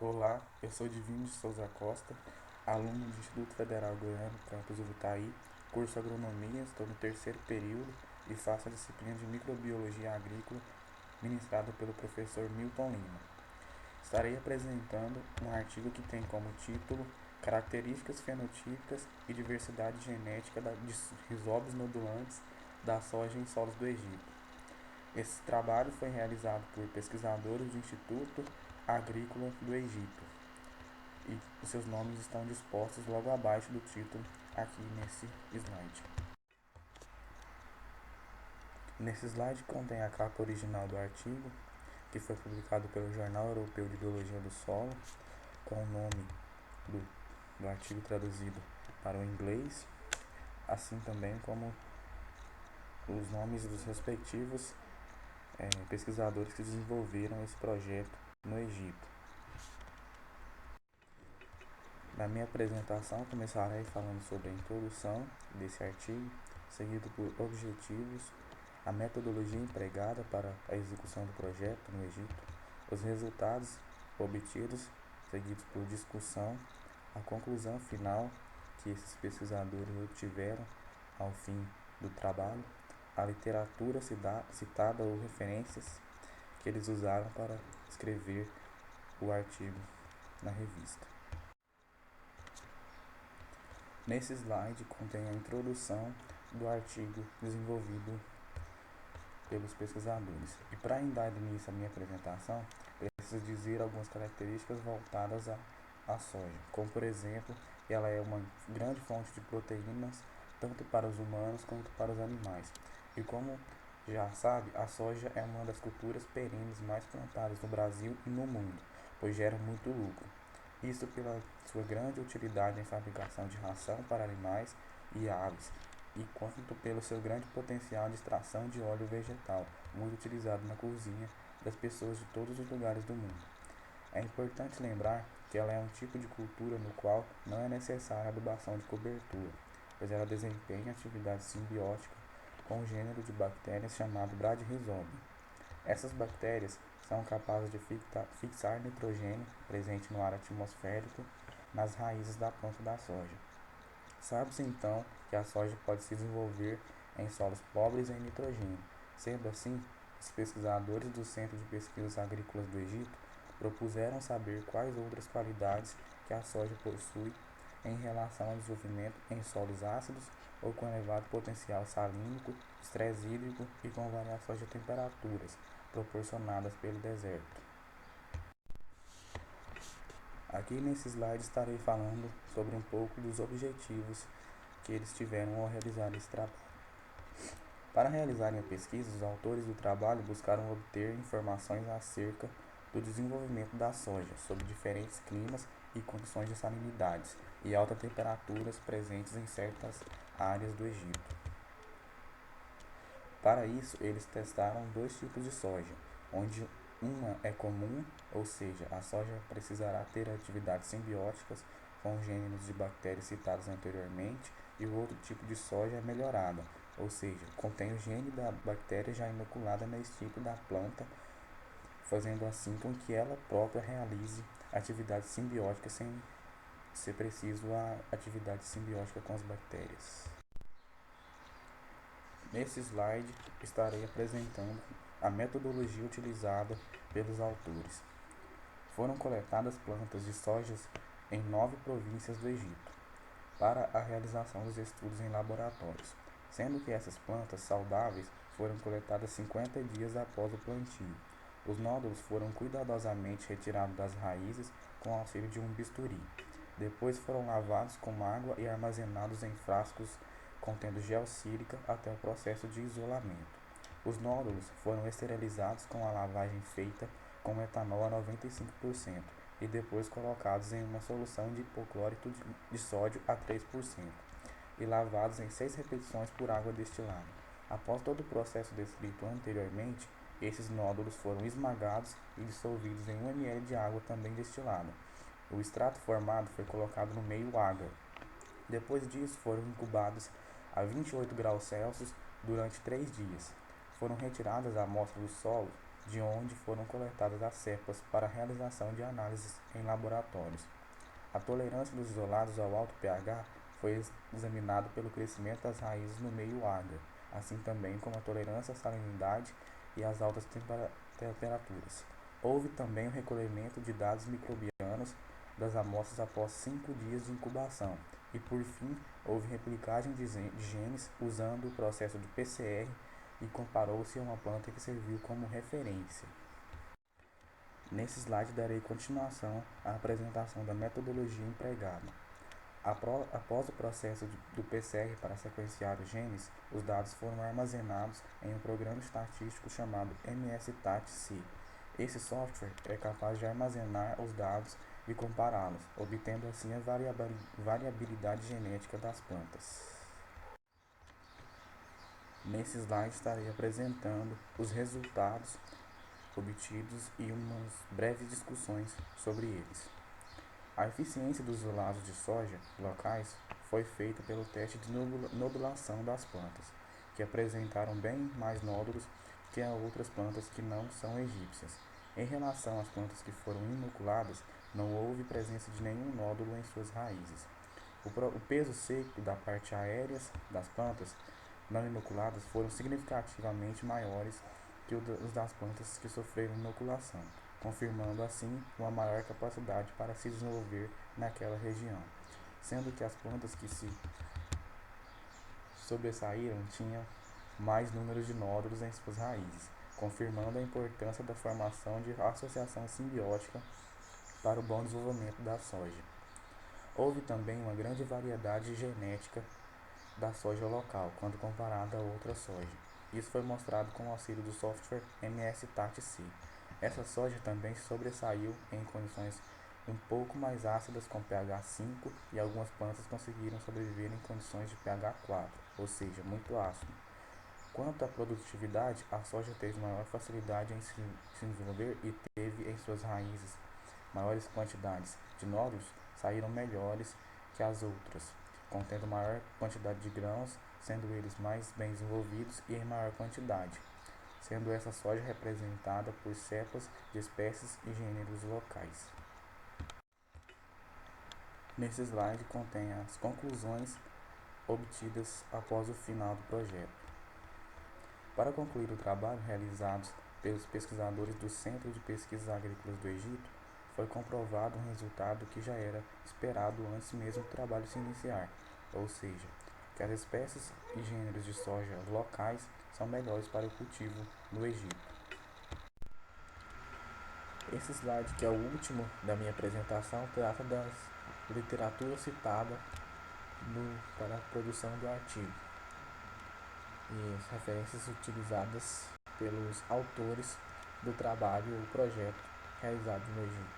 Olá, eu sou Divino de Souza Costa, aluno do Instituto Federal Goiano, campus Uvutaí, curso Agronomia, estou no terceiro período e faço a disciplina de Microbiologia Agrícola, ministrada pelo professor Milton Lima. Estarei apresentando um artigo que tem como título Características fenotípicas e diversidade genética de rizobos nodulantes da soja em solos do Egito. Esse trabalho foi realizado por pesquisadores do Instituto Agrícola do Egito e os seus nomes estão dispostos logo abaixo do título aqui nesse slide. Nesse slide contém a capa original do artigo, que foi publicado pelo Jornal Europeu de Biologia do Solo, com o nome do, do artigo traduzido para o inglês, assim também como os nomes dos respectivos pesquisadores que desenvolveram esse projeto no Egito. Na minha apresentação, começarei falando sobre a introdução desse artigo, seguido por objetivos, a metodologia empregada para a execução do projeto no Egito, os resultados obtidos, seguidos por discussão, a conclusão final que esses pesquisadores obtiveram ao fim do trabalho, a literatura citada ou referências que eles usaram para escrever o artigo na revista. Nesse slide contém a introdução do artigo desenvolvido pelos pesquisadores. E para dar início à minha apresentação, preciso dizer algumas características voltadas à soja, como por exemplo, ela é uma grande fonte de proteínas tanto para os humanos quanto para os animais. E como já sabe, a soja é uma das culturas perenes mais plantadas no Brasil e no mundo, pois gera muito lucro. Isso pela sua grande utilidade em fabricação de ração para animais e aves, e quanto pelo seu grande potencial de extração de óleo vegetal, muito utilizado na cozinha das pessoas de todos os lugares do mundo. É importante lembrar que ela é um tipo de cultura no qual não é necessária adubação de cobertura, pois ela desempenha atividade simbiótica com um gênero de bactérias chamado Bradyrhizobia. Essas bactérias são capazes de fixar nitrogênio presente no ar atmosférico nas raízes da planta da soja. Sabe-se então que a soja pode se desenvolver em solos pobres em nitrogênio. Sendo assim, os pesquisadores do Centro de Pesquisas Agrícolas do Egito propuseram saber quais outras qualidades que a soja possui em relação ao desenvolvimento em solos ácidos ou com elevado potencial salínico, estresse hídrico e com variações de temperaturas proporcionadas pelo deserto. Aqui nesse slide estarei falando sobre um pouco dos objetivos que eles tiveram ao realizar esse trabalho. Para realizarem a pesquisa, os autores do trabalho buscaram obter informações acerca do desenvolvimento da soja sob diferentes climas e condições de salinidades e altas temperaturas presentes em certas áreas do Egito. Para isso, eles testaram dois tipos de soja, onde uma é comum, ou seja, a soja precisará ter atividades simbióticas com gêneros de bactérias citados anteriormente, e o outro tipo de soja é melhorada, ou seja, contém o gene da bactéria já inoculada na estirpe da planta, fazendo assim com que ela própria realize atividade simbiótica sem ser preciso a atividade simbiótica com as bactérias. Nesse slide estarei apresentando a metodologia utilizada pelos autores. Foram coletadas plantas de sojas em 9 províncias do Egito para a realização dos estudos em laboratórios, sendo que essas plantas saudáveis foram coletadas 50 dias após o plantio. Os nódulos foram cuidadosamente retirados das raízes com o auxílio de um bisturi. Depois foram lavados com água e armazenados em frascos contendo gel sílica até o processo de isolamento. Os nódulos foram esterilizados com a lavagem feita com etanol a 95% e depois colocados em uma solução de hipoclorito de sódio a 3% e lavados em 6 repetições por água destilada. Após todo o processo descrito anteriormente, esses nódulos foram esmagados e dissolvidos em 1 ml de água também destilada. O extrato formado foi colocado no meio agar. Depois disso, foram incubados a 28 graus Celsius durante 3 dias. Foram retiradas a amostra do solo de onde foram coletadas as cepas para a realização de análises em laboratórios. A tolerância dos isolados ao alto pH foi examinado pelo crescimento das raízes no meio árido, assim também como a tolerância à salinidade e às altas temperaturas. Houve também o recolhimento de dados microbianos das amostras após 5 dias de incubação e, por fim, houve replicagem de genes usando o processo de PCR e comparou-se a uma planta que serviu como referência. Nesse slide darei continuação à apresentação da metodologia empregada. Após o processo do PCR para sequenciar os genes, os dados foram armazenados em um programa estatístico chamado MSTAT-C. Esse software é capaz de armazenar os dados e compará-los, obtendo assim a variabilidade genética das plantas. Nesse slide estarei apresentando os resultados obtidos e umas breves discussões sobre eles. A eficiência dos isolados de soja locais foi feita pelo teste de nodulação das plantas, que apresentaram bem mais nódulos que as outras plantas que não são egípcias. Em relação às plantas que foram inoculadas, não houve presença de nenhum nódulo em suas raízes. O peso seco da parte aérea das plantas não inoculadas foram significativamente maiores que os das plantas que sofreram inoculação, confirmando assim uma maior capacidade para se desenvolver naquela região, sendo que as plantas que se sobressaíram tinham mais números de nódulos em suas raízes, confirmando a importância da formação de associação simbiótica para o bom desenvolvimento da soja. Houve também uma grande variedade genética da soja local quando comparada a outra soja. Isso foi mostrado com o auxílio do software MSTAT-C. Essa soja também sobressaiu em condições um pouco mais ácidas com pH 5 e algumas plantas conseguiram sobreviver em condições de pH 4, ou seja, muito ácido. Quanto à produtividade, a soja teve maior facilidade em se desenvolver e teve em suas raízes maiores quantidades de nódulos, saíram melhores que as outras, contendo maior quantidade de grãos, sendo eles mais bem desenvolvidos e em maior quantidade, sendo essa soja representada por cepas de espécies e gêneros locais. Nesse slide contém as conclusões obtidas após o final do projeto. Para concluir o trabalho realizado pelos pesquisadores do Centro de Pesquisas Agrícolas do Egito, foi comprovado um resultado que já era esperado antes mesmo do trabalho se iniciar, ou seja, que as espécies e gêneros de soja locais são melhores para o cultivo no Egito. Esse slide, que é o último da minha apresentação, trata da literatura citada para a produção do artigo e as referências utilizadas pelos autores do trabalho ou projeto realizado no Egito.